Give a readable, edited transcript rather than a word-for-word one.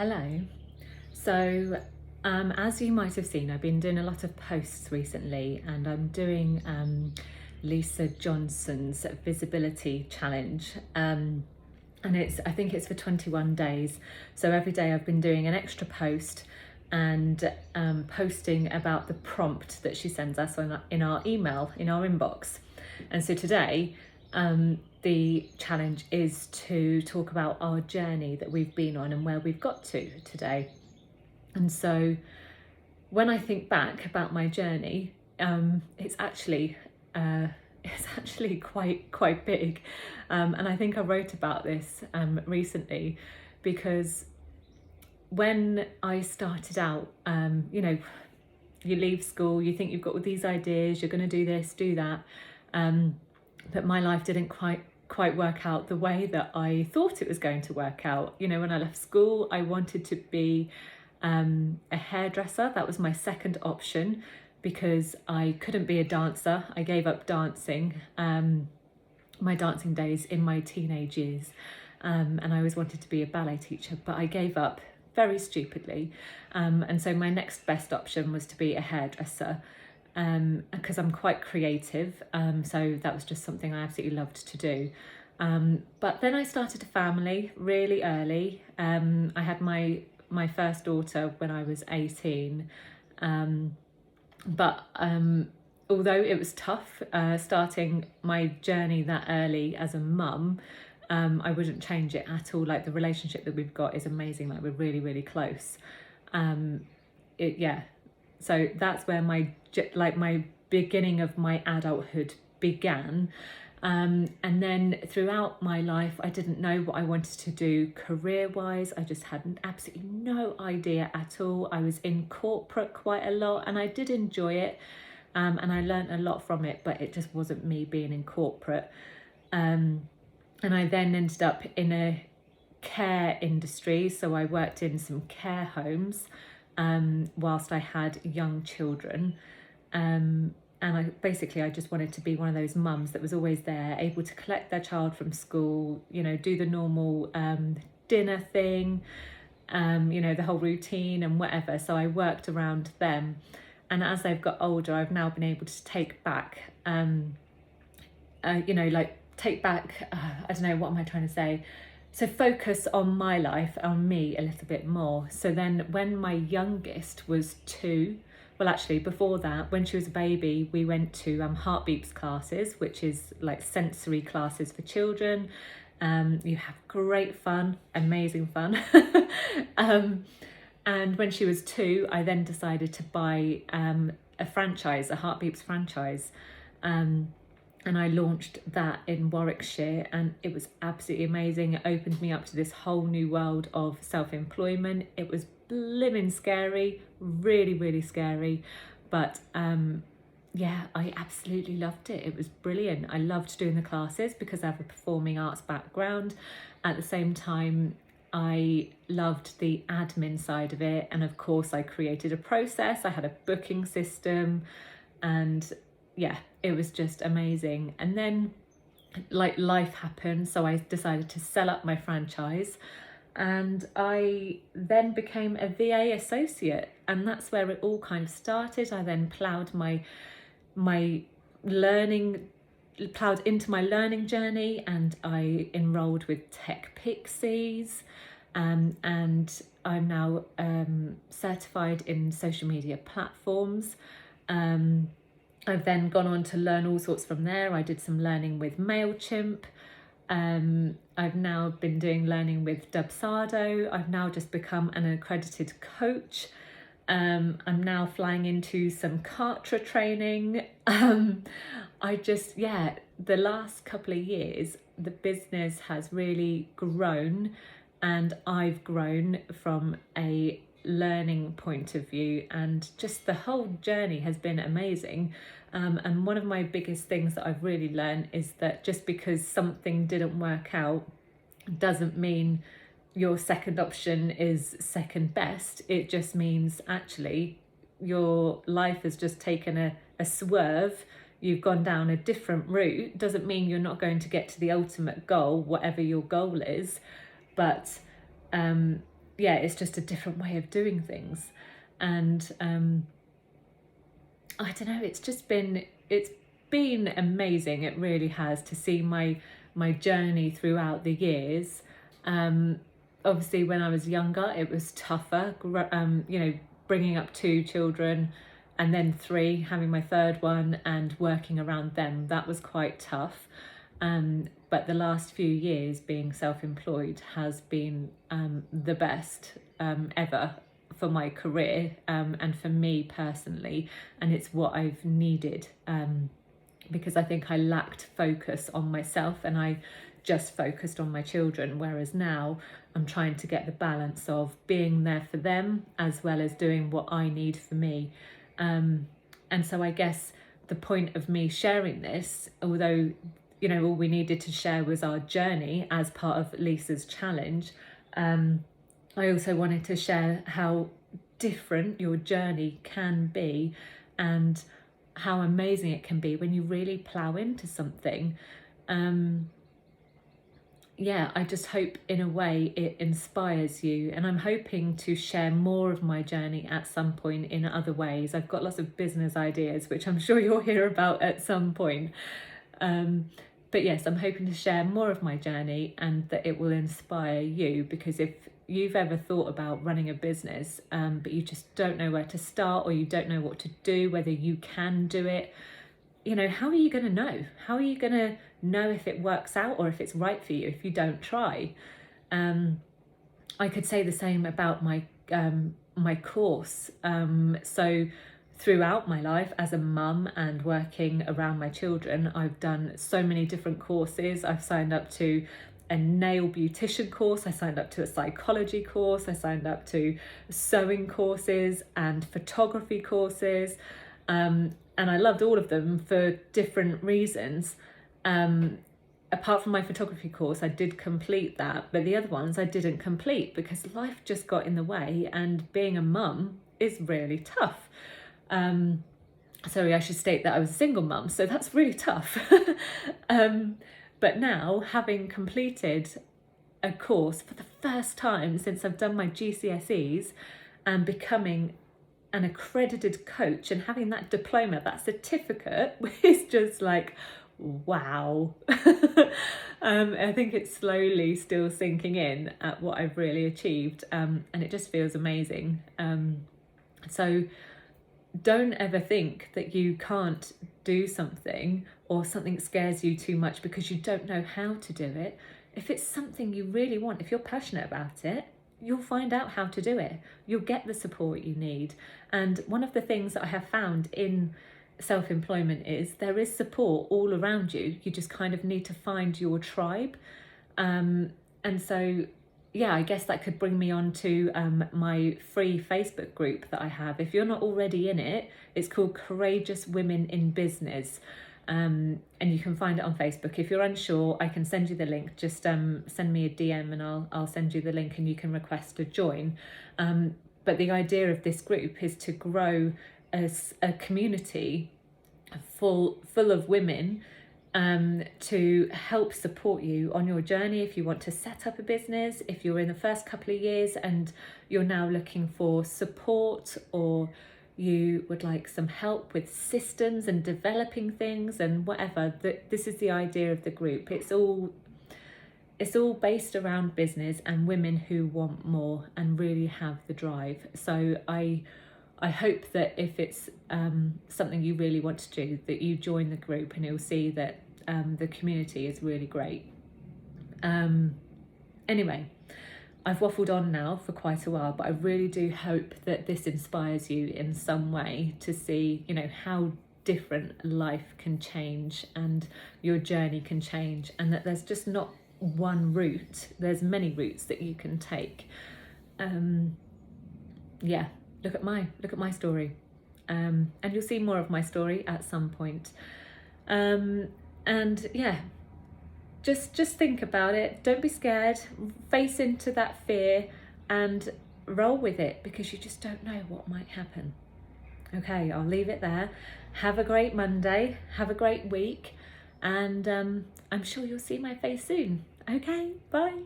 Hello. So, as you might have seen, I've been doing a lot of posts recently, and I'm doing Lisa Johnson's Visibility Challenge. And I think it's for 21 days. So every day I've been doing an extra post and posting about the prompt that she sends us in our email, in our inbox. And so today, the challenge is to talk about our journey that we've been on and where we've got to today. And so when I think back about my journey, it's actually quite big, and I think I wrote about this recently because when I started out, you leave school, you think you've got all these ideas, you're going to do this, do that, but my life didn't quite work out the way that I thought it was going to work out. When I left school, I wanted to be a hairdresser. That was my second option because I couldn't be a dancer. I gave up dancing, my dancing days in my teenage years, and I always wanted to be a ballet teacher, but I gave up very stupidly. And so my next best option was to be a hairdresser, because I'm quite creative, so that was just something I absolutely loved to do. But then I started a family really early. I had my first daughter when I was 18, but although it was tough starting my journey that early as a mum, I wouldn't change it at all. Like, the relationship that we've got is amazing. Like, we're really, really close. So that's where my beginning of my adulthood began. And then throughout my life, I didn't know what I wanted to do career-wise. I just had absolutely no idea at all. I was in corporate quite a lot, and I did enjoy it, and I learned a lot from it, but it just wasn't me being in corporate. And I then ended up in a care industry, so I worked in some care homes whilst I had young children. And I just wanted to be one of those mums that was always there, able to collect their child from school, do the normal dinner thing, the whole routine and whatever. So I worked around them. And as they've got older, I've now been able to take back, I don't know, what am I trying to say? So focus on my life, on me a little bit more. So then when my youngest was 2, well, actually before that, when she was a baby, we went to Heartbeeps classes, which is like sensory classes for children. You have great fun, amazing fun. And when she was 2, I then decided to buy a franchise, a Heartbeeps franchise. And I launched that in Warwickshire, and it was absolutely amazing. It opened me up to this whole new world of self-employment. It was blimmin' scary, really, really scary. But I absolutely loved it. It was brilliant. I loved doing the classes because I have a performing arts background. At the same time, I loved the admin side of it. And of course, I created a process. I had a booking system, and it was just amazing. And then life happened, so I decided to sell up my franchise, and I then became a VA associate, and that's where it all kind of started. I then ploughed into my learning journey, and I enrolled with Tech Pixies, and I'm now certified in social media platforms. I've then gone on to learn all sorts from there. I did some learning with MailChimp. I've now been doing learning with Dubsado. I've now just become an accredited coach. I'm now flying into some Kartra training. The last couple of years, the business has really grown, and I've grown from a learning point of view, and just the whole journey has been amazing. And one of my biggest things that I've really learned is that just because something didn't work out doesn't mean your second option is second best. It just means actually your life has just taken a swerve. You've gone down a different route. Doesn't mean you're not going to get to the ultimate goal, whatever your goal is, but yeah, it's just a different way of doing things. And I don't know, it's been amazing. It really has, to see my journey throughout the years. Obviously, when I was younger, it was tougher, you know, bringing up 2 children and then 3, having my 3rd one and working around them. That was quite tough. But the last few years being self-employed has been the best ever for my career, and for me personally, and it's what I've needed, because I think I lacked focus on myself and I just focused on my children, whereas now I'm trying to get the balance of being there for them as well as doing what I need for me. And so I guess the point of me sharing this, although, you know, all we needed to share was our journey as part of Lisa's challenge, I also wanted to share how different your journey can be and how amazing it can be when you really plow into something. Yeah, I just hope in a way it inspires you, and I'm hoping to share more of my journey at some point in other ways. I've got lots of business ideas, which I'm sure you'll hear about at some point. But yes, I'm hoping to share more of my journey and that it will inspire you, because if you've ever thought about running a business, but you just don't know where to start, or you don't know what to do, whether you can do it, you know, how are you going to know? How are you going to know if it works out or if it's right for you if you don't try? I could say the same about my course. So throughout my life as a mum and working around my children, I've done so many different courses. I've signed up to a nail beautician course, I signed up to a psychology course, I signed up to sewing courses and photography courses, and I loved all of them for different reasons. Apart from my photography course, I did complete that, but the other ones I didn't complete because life just got in the way, and being a mum is really tough. Sorry, I should state that I was a single mum, so that's really tough. But now, having completed a course for the first time since I've done my GCSEs and becoming an accredited coach and having that diploma, that certificate, is just like, wow. I think it's slowly still sinking in at what I've really achieved, and it just feels amazing. So don't ever think that you can't do something or something scares you too much because you don't know how to do it. If it's something you really want, if you're passionate about it, you'll find out how to do it. You'll get the support you need. And one of the things that I have found in self-employment is there is support all around you. You just kind of need to find your tribe. And so, yeah, I guess that could bring me on to my free Facebook group that I have. If you're not already in it, it's called Courageous Women in Business. And you can find it on Facebook. If you're unsure, I can send you the link. Just send me a DM and I'll send you the link and you can request to join. But the idea of this group is to grow as a community full of women, to help support you on your journey. If you want to set up a business, if you're in the first couple of years and you're now looking for support, or you would like some help with systems and developing things and whatever, this is the idea of the group. It's all based around business and women who want more and really have the drive. So I hope that if it's something you really want to do, that you join the group and you'll see that the community is really great. Anyway, I've waffled on now for quite a while, but I really do hope that this inspires you in some way to see, you know, how different life can change and your journey can change, and that there's just not one route, there's many routes that you can take. Yeah, look at my story, and you'll see more of my story at some point. And yeah, just think about it. Don't be scared. Face into that fear and roll with it, because you just don't know what might happen. Okay, I'll leave it there. Have a great Monday. Have a great week. And I'm sure you'll see my face soon. Okay, bye.